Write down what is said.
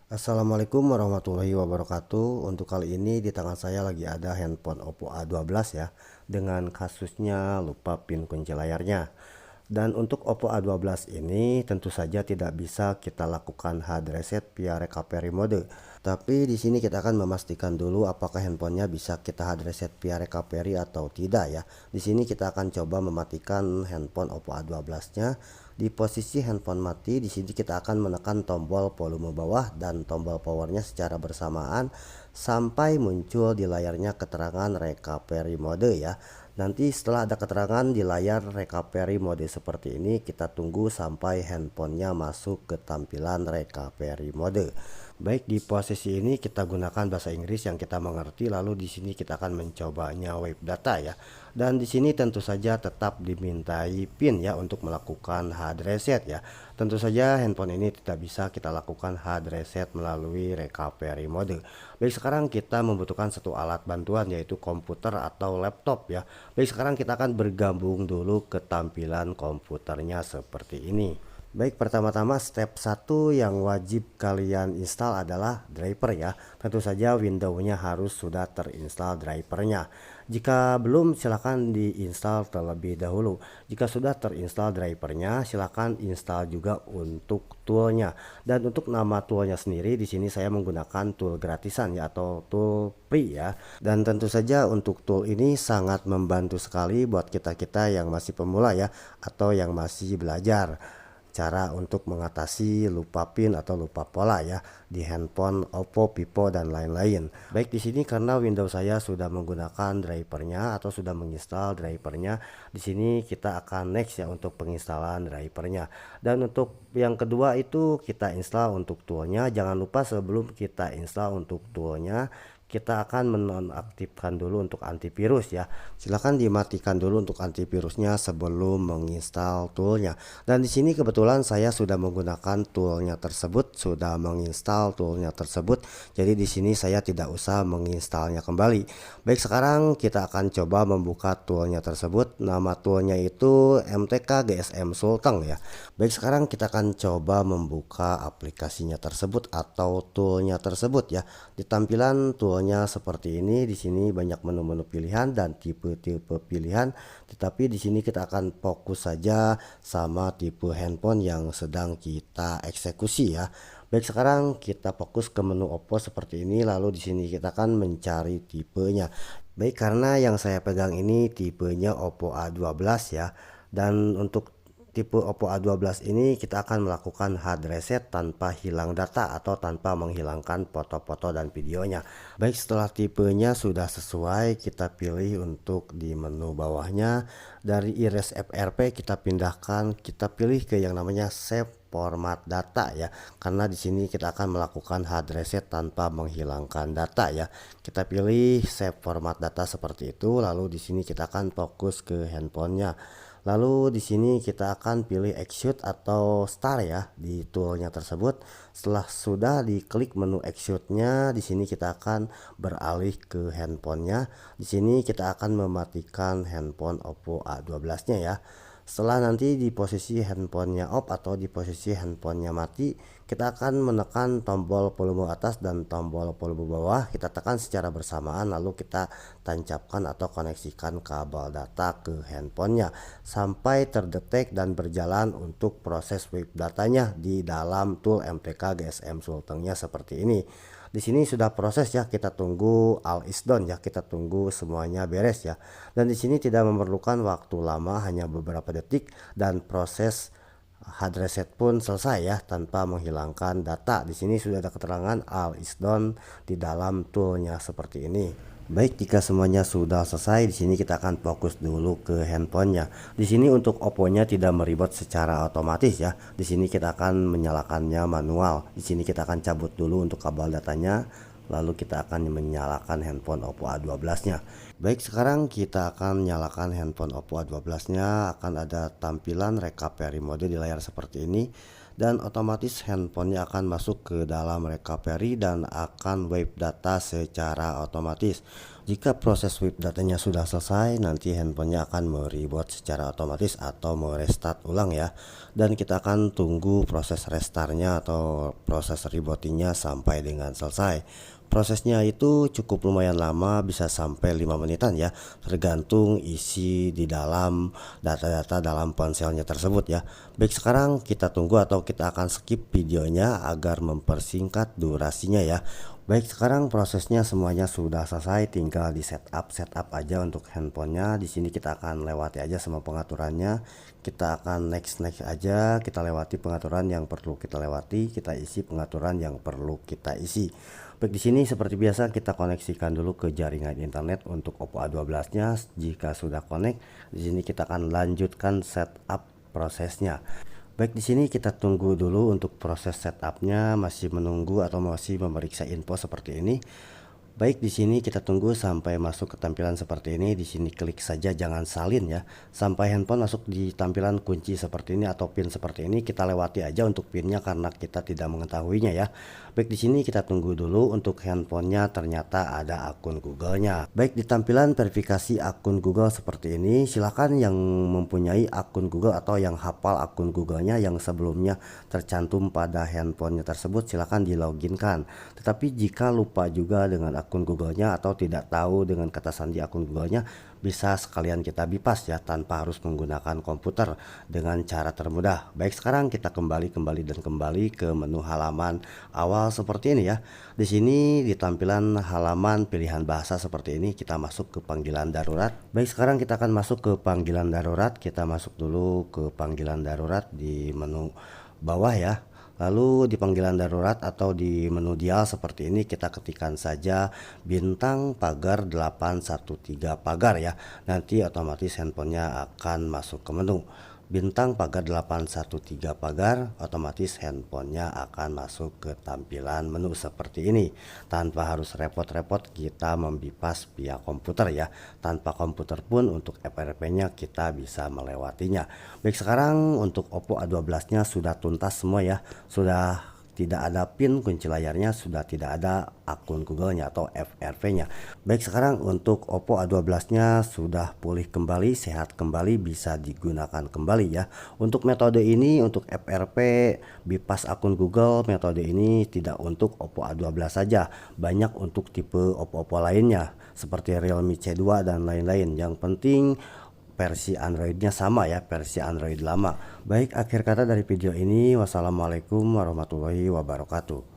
Assalamualaikum warahmatullahi wabarakatuh. Untuk kali ini di tangan saya lagi ada handphone Oppo A12 ya, dengan kasusnya lupa pin kunci layarnya. Dan untuk Oppo A12 ini tentu saja tidak bisa kita lakukan hard reset via recovery mode. Tapi di sini kita akan memastikan dulu apakah handphonenya bisa kita hard reset via recovery atau tidak ya. Di sini kita akan coba mematikan handphone Oppo A12-nya. Di posisi handphone mati, di sini kita akan menekan tombol volume bawah dan tombol powernya secara bersamaan sampai muncul di layarnya keterangan recovery mode ya. Nanti setelah ada keterangan di layar recovery mode seperti ini, kita tunggu sampai handphonenya masuk ke tampilan recovery mode. Baik, di posisi ini kita gunakan bahasa Inggris yang kita mengerti, lalu di sini kita akan mencobanya web data ya. Dan di sini tentu saja tetap dimintai PIN ya untuk melakukan hard reset ya. Tentu saja handphone ini tidak bisa kita lakukan hard reset melalui recovery mode. Baik, sekarang kita membutuhkan satu alat bantuan yaitu komputer atau laptop ya. Baik, sekarang kita akan bergabung dulu ke tampilan komputernya seperti ini. Baik, pertama-tama step 1 yang wajib kalian install adalah driver ya. Tentu saja Windows-nya harus sudah terinstall drivernya. Jika belum, silakan diinstal terlebih dahulu. Jika sudah terinstall drivernya, silakan install juga untuk toolnya. Dan untuk nama toolnya sendiri, di sini saya menggunakan tool gratisan ya, atau tool free ya. Dan tentu saja untuk tool ini sangat membantu sekali buat kita-kita yang masih pemula ya, atau yang masih belajar cara untuk mengatasi lupa pin atau lupa pola ya di handphone Oppo, Vivo dan lain-lain. Baik, di sini karena Windows saya sudah menggunakan drivernya atau sudah menginstal drivernya, di sini kita akan next ya untuk penginstalan drivernya. Dan untuk yang kedua itu kita install untuk toolnya. Jangan lupa sebelum kita install untuk toolnya, kita akan menonaktifkan dulu untuk antivirus ya. Silahkan dimatikan dulu untuk antivirusnya sebelum menginstal toolnya. Dan di sini kebetulan saya sudah menggunakan toolnya tersebut, sudah menginstal toolnya tersebut. Jadi di sini saya tidak usah menginstalnya kembali. Baik, sekarang kita akan coba membuka toolnya tersebut. Nama toolnya itu MTK GSM Sulteng ya. Baik, sekarang kita akan coba membuka aplikasinya tersebut atau toolnya tersebut ya. Di tampilan toolnya seperti ini, di sini banyak menu-menu pilihan dan tipe-tipe pilihan. Tetapi di sini kita akan fokus saja sama tipe handphone yang sedang kita eksekusi ya. Baik, sekarang kita fokus ke menu Oppo seperti ini, lalu di sini kita akan mencari tipenya. Baik, karena yang saya pegang ini tipenya Oppo A12 ya. Dan untuk tipe Oppo A12 ini kita akan melakukan hard reset tanpa hilang data atau tanpa menghilangkan foto-foto dan videonya. Baik, setelah tipenya sudah sesuai, kita pilih untuk di menu bawahnya. Dari Erase FRP kita pindahkan, kita pilih ke yang namanya Save Format Data ya. Karena di sini kita akan melakukan hard reset tanpa menghilangkan data ya. Kita pilih Save Format Data seperti itu, lalu di sini kita akan fokus ke handphonenya. Lalu di sini kita akan pilih execute atau start ya di toolnya tersebut. Setelah sudah diklik menu execute-nya, di sini kita akan beralih ke handphonenya. Di sini kita akan mematikan handphone Oppo A12-nya ya. Setelah nanti di posisi handphonenya off atau di posisi handphonenya mati, kita akan menekan tombol volume atas dan tombol volume bawah. Kita tekan secara bersamaan, lalu kita tancapkan atau koneksikan kabel data ke handphonenya sampai terdetek dan berjalan untuk proses web datanya di dalam tool MTK GSM Sultengnya seperti ini. Di sini sudah proses ya, kita tunggu all is done ya, kita tunggu semuanya beres ya. Dan di sini tidak memerlukan waktu lama, hanya beberapa detik dan proses hard reset pun selesai ya tanpa menghilangkan data. Di sini sudah ada keterangan all is done di dalam toolnya seperti ini. Baik, jika semuanya sudah selesai, di sini kita akan fokus dulu ke handphonenya. Di sini untuk Oppo-nya tidak meribet secara otomatis ya. Di sini kita akan menyalakannya manual. Di sini kita akan cabut dulu untuk kabel datanya, lalu kita akan menyalakan handphone Oppo A12-nya. Baik, sekarang kita akan nyalakan handphone Oppo A12-nya. Akan ada tampilan recovery mode di layar seperti ini. dan otomatis handphonenya akan masuk ke dalam recovery dan akan wipe data secara otomatis. Jika proses wipe datanya sudah selesai, nanti handphonenya akan mereboot secara otomatis atau merestart ulang ya. Dan kita akan tunggu proses restartnya atau proses rebootingnya sampai dengan selesai. Prosesnya itu cukup lumayan lama, bisa sampai 5 menitan ya, tergantung isi di dalam data-data dalam ponselnya tersebut ya. Baik, sekarang kita tunggu atau kita akan skip videonya agar mempersingkat durasinya ya. Baik, sekarang prosesnya semuanya sudah selesai, tinggal di setup aja untuk handphonenya. Di sini kita akan lewati aja semua pengaturannya. Kita akan next aja, kita lewati pengaturan yang perlu kita lewati, kita isi pengaturan yang perlu kita isi. Baik, di sini seperti biasa kita koneksikan dulu ke jaringan internet untuk Oppo A12-nya. Jika sudah connect, di sini kita akan lanjutkan setup prosesnya. Baik, di sini kita tunggu dulu untuk proses setupnya, masih menunggu atau masih memeriksa info seperti ini. Baik, di sini kita tunggu sampai masuk ke tampilan seperti ini. Di sini klik saja, jangan salin ya. Sampai handphone masuk di tampilan kunci seperti ini atau pin seperti ini, kita lewati aja untuk pinnya karena kita tidak mengetahuinya ya. Baik, di sini kita tunggu dulu untuk handphonenya ternyata ada akun Google-nya. Baik, di tampilan verifikasi akun Google seperti ini, silakan yang mempunyai akun Google atau yang hafal akun Google-nya yang sebelumnya tercantum pada handphonenya tersebut, silakan di loginkan. Tetapi jika lupa juga dengan akun Google-nya atau tidak tahu dengan kata sandi akun Google-nya, bisa sekalian kita bypass ya tanpa harus menggunakan komputer dengan cara termudah. Baik, sekarang kita kembali ke menu halaman awal seperti ini ya. Di sini di tampilan halaman pilihan bahasa seperti ini, kita masuk ke panggilan darurat. Baik, sekarang kita akan masuk ke panggilan darurat. Kita masuk dulu ke panggilan darurat di menu bawah ya. Lalu di panggilan darurat atau di menu dial seperti ini, kita ketikkan saja bintang pagar 813 pagar ya. Nanti otomatis handphonenya akan masuk ke menu bintang pagar 813 pagar, otomatis handphonenya akan masuk ke tampilan menu seperti ini. Tanpa harus repot-repot kita membypass via komputer ya. Tanpa komputer pun untuk FRP-nya kita bisa melewatinya. Baik, sekarang untuk Oppo A12-nya sudah tuntas semua ya. Sudah tidak ada pin kunci layarnya, sudah tidak ada akun Google-nya atau FRP-nya. Baik, sekarang untuk Oppo A12-nya sudah pulih kembali, sehat kembali, bisa digunakan kembali ya. Untuk metode ini untuk FRP bypass akun Google, metode ini tidak untuk Oppo A12 saja, banyak untuk tipe Oppo lainnya seperti Realme C2 dan lain-lain. Yang penting versi Androidnya sama ya, versi Android lama. Baik, akhir kata dari video ini, wassalamualaikum warahmatullahi wabarakatuh.